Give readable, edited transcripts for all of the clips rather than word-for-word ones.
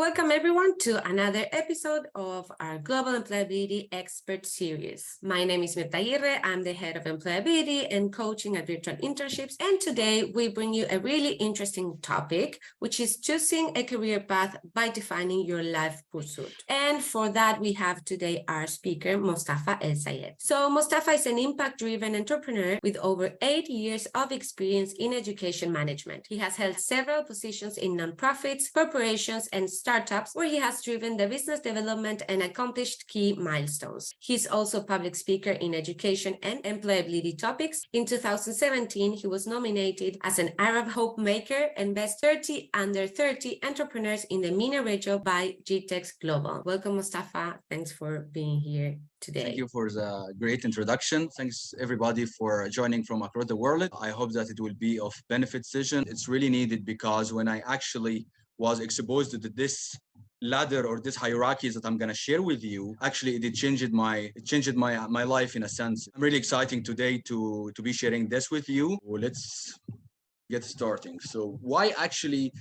Welcome everyone to another episode of our Global Employability Expert Series. My name is Mirta Aguirre. I'm the head of employability and coaching at Virtual Internships. And today we bring you a really interesting topic, which is choosing a career path by defining your life pursuit. And for that, we have today our speaker, Mostafa El Sayed. So Mostafa is an impact-driven entrepreneur with over 8 years of experience in education management. He has held several positions in nonprofits, corporations, and startups where he has driven the business development and accomplished key milestones. He's also a public speaker in education and employability topics. In 2017, he was nominated as an Arab Hope Maker and Best 30 Under 30 Entrepreneurs in the MENA region by GTEx Global. Welcome, Mostafa. Thanks for being here today. Thank you for the great introduction. Thanks everybody for joining from across the world. I hope that it will be of benefit session. It's really needed because when I actually was exposed to this ladder or this hierarchy that I'm going to share with you, actually it changed my life in a sense. I'm really excited today to be sharing this with you. Let's get starting. So why actually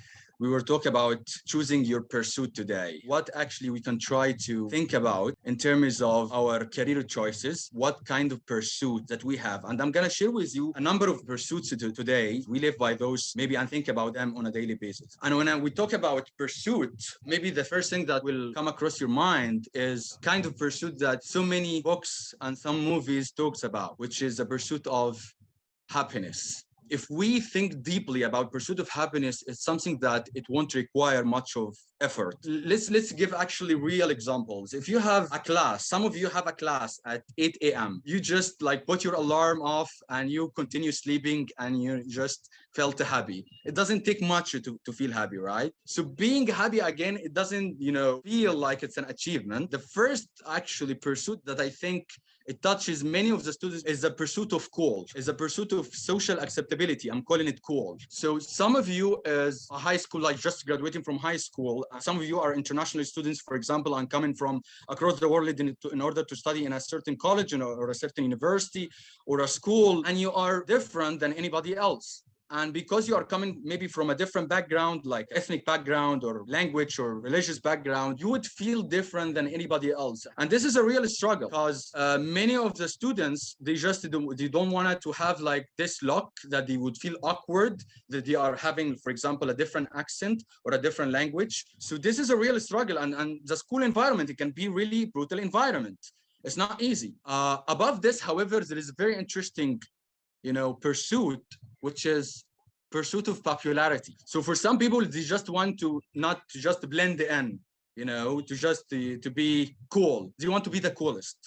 we were talking about choosing your pursuit today? What actually we can try to think about in terms of our career choices, what kind of pursuit that we have. And I'm going to share with you a number of pursuits today. We live by those, maybe, and think about them on a daily basis. And when we talk about pursuit, maybe the first thing that will come across your mind is kind of pursuit that so many books and some movies talks about, which is the pursuit of happiness. If we think deeply about pursuit of happiness, it's something that it won't require much of effort. Let's give actually real examples. If you have a class, some of you have a class at 8 a.m. You just like put your alarm off and you continue sleeping and you just felt happy. It doesn't take much to feel happy, right? So being happy again, it doesn't, feel like it's an achievement. The first actually pursuit that I think it touches many of the students is the pursuit of cool, is a pursuit of social acceptability. I'm calling it cool. So some of you is a high school, like just graduating from high school. Some of you are international students, for example, and coming from across the world in order to study in a certain college or a certain university or a school, and you are different than anybody else. And because you are coming maybe from a different background, like ethnic background or language or religious background, you would feel different than anybody else. And this is a real struggle because many of the students, they don't want to have like this look that they would feel awkward, that they are having, for example, a different accent or a different language. So this is a real struggle. And the school environment, it can be really brutal environment. It's not easy. Above this, however, there is a very interesting pursuit, which is pursuit of popularity. So for some people, they just want to not to just blend in, to be cool. They want to be the coolest.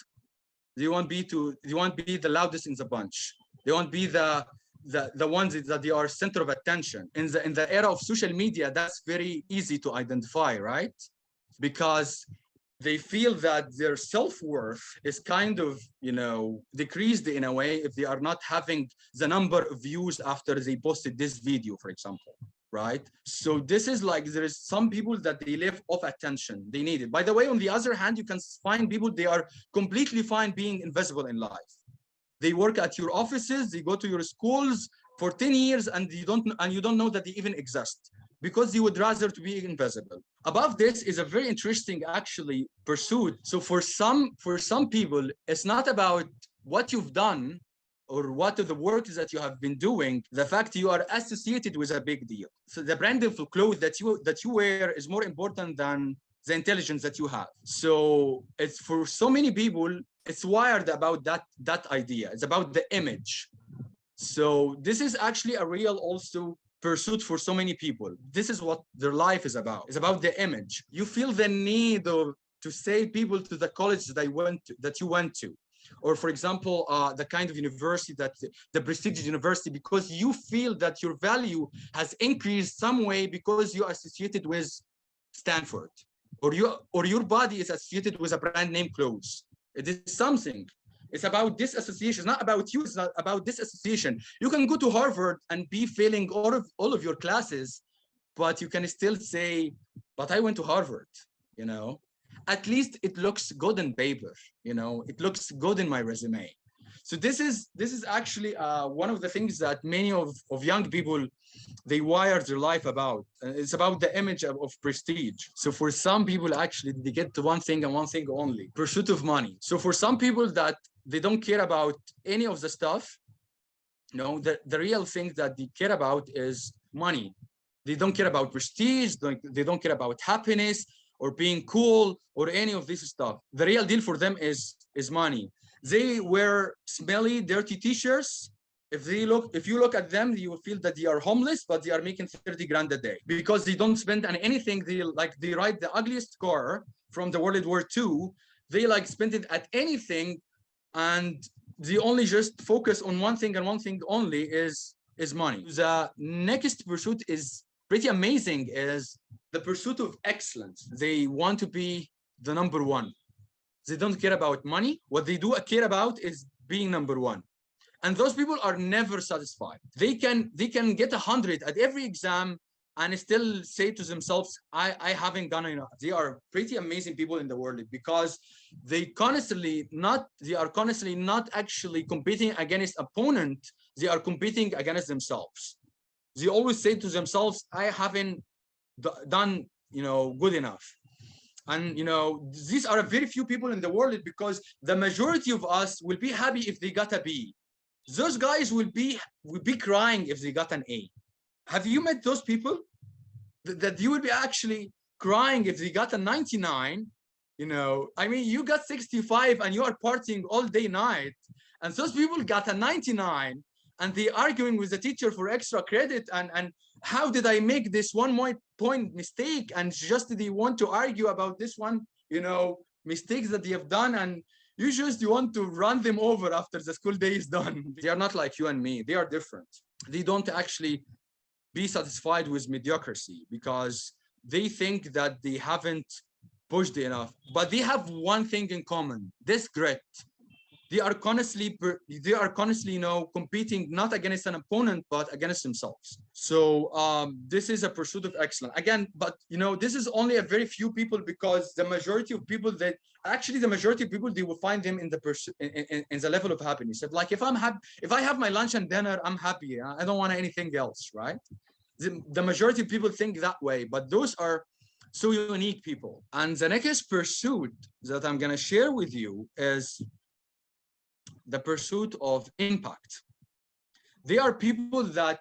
They want to be the loudest in the bunch. They want to be the ones that they are center of attention. In the era of social media, that's very easy to identify, right? Because they feel that their self-worth is kind of, decreased in a way if they are not having the number of views after they posted this video, for example, right? So this is like, there is some people that they live off attention. They need it. By the way, on the other hand, you can find people, they are completely fine being invisible in life. They work at your offices, they go to your schools for 10 years and you don't know that they even exist, because you would rather to be invisible. Above this is a very interesting actually pursuit. So for some people, it's not about what you've done or what are the work that you have been doing. The fact you are associated with a big deal. So the brand of clothes that you wear is more important than the intelligence that you have. So it's for so many people, it's wired about that idea. It's about the image. So this is actually a real also pursuit for so many people. This is what their life is about. It's about the image. You feel the need to say people to the college that you went to, or for example, the kind of university the prestigious university, because you feel that your value has increased some way because you are associated with Stanford, or your body is associated with a brand name clothes. It is something. It's about this association. It's not about you. It's not about this association. You can go to Harvard and be failing all of your classes, but you can still say, but I went to Harvard, At least it looks good on paper, It looks good in my resume. So this is actually one of the things that many of young people they wire their life about. It's about the image of prestige. So for some people, actually, they get to one thing and one thing only: pursuit of money. So for some people that they don't care about any of the stuff, no, the real thing that they care about is money. They don't care about prestige. They don't care about happiness or being cool or any of this stuff. The real deal for them is money. They wear smelly, dirty t-shirts. If you look at them, you will feel that they are homeless, but they are making 30 grand a day because they don't spend on anything. They ride the ugliest car from the World War II. They like spend it at anything, and they only just focus on one thing and one thing only is money. The next pursuit is pretty amazing, is the pursuit of excellence. They want to be the number one. They don't care about money. What they do care about is being number one. And those people are never satisfied. They can get 100 at every exam and still say to themselves, I haven't done enough. They are pretty amazing people in the world because they are constantly not actually competing against opponent. They are competing against themselves. They always say to themselves, I haven't done good enough. And these are very few people in the world, because the majority of us will be happy if they got a B. Those guys will be crying if they got an A. Have you met those people that you will be actually crying if they got a 99? I mean, you got 65 and you are partying all day night, and those people got a 99 and they arguing with the teacher for extra credit, and how did I make this one point mistake, and just they want to argue about this one mistakes that they have done, and you want to run them over after the school day is done. They are not like you and me. They are different. They don't actually be satisfied with mediocrity because they think that they haven't pushed enough. But they have one thing in common: this grit. They are constantly competing not against an opponent but against themselves. So this is a pursuit of excellence again. But this is only a very few people, because the majority of people they will find them in the in the level of happiness. Like if I have my lunch and dinner, I'm happy. I don't want anything else, right? The majority of people think that way, but those are so unique people. And the next pursuit that I'm going to share with you is the pursuit of impact. They are people that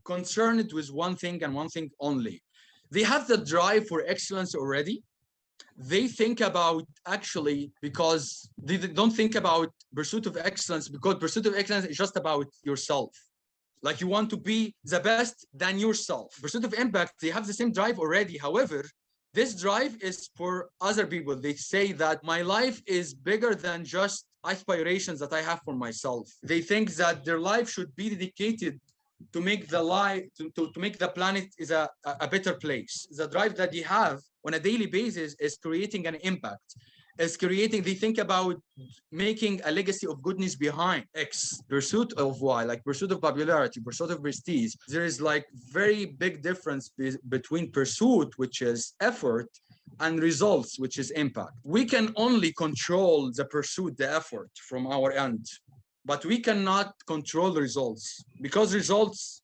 concerned with one thing and one thing only. They have the drive for excellence already. They think about, actually, because they don't think about pursuit of excellence, because pursuit of excellence is just about yourself. Like you want to be the best than yourself. Pursuit of impact, they have the same drive already. However, this drive is for other people. They say that my life is bigger than just aspirations that I have for myself. They think that their life should be dedicated to make to make the planet is a better place. The drive that they have on a daily basis is creating an impact. They think about making a legacy of goodness behind. X, pursuit of Y, like pursuit of popularity, pursuit of prestige. There is like very big difference between pursuit, which is effort, and results, which is impact. We can only control the pursuit, the effort from our end, but we cannot control the results, because results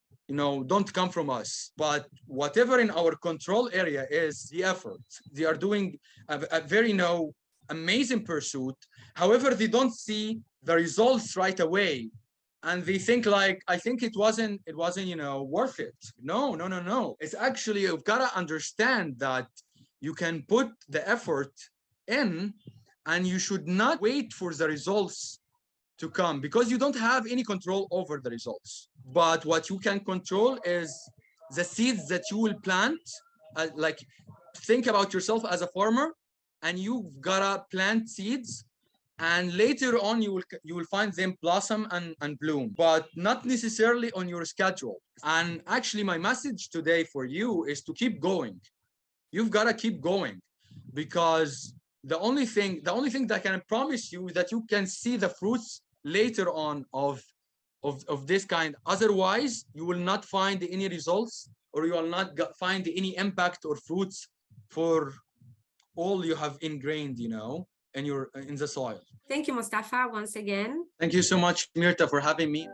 don't come from us. But whatever in our control area is the effort. They are doing a very amazing pursuit. However, they don't see the results right away, and they think like, I think it wasn't worth it. No. It's actually, you've got to understand that you can put the effort in, and you should not wait for the results to come, because you don't have any control over the results. But what you can control is the seeds that you will plant. Like, think about yourself as a farmer, and you've gotta plant seeds, and later on you will find them blossom and bloom, but not necessarily on your schedule. And actually, my message today for you is to keep going. You've got to keep going, because the only thing that can promise you is that you can see the fruits later on of this kind. Otherwise, you will not find any results, or you will not find any impact or fruits for all you have ingrained in the soil. Thank you, Mustafa, once again. Thank you so much, Mirta, for having me.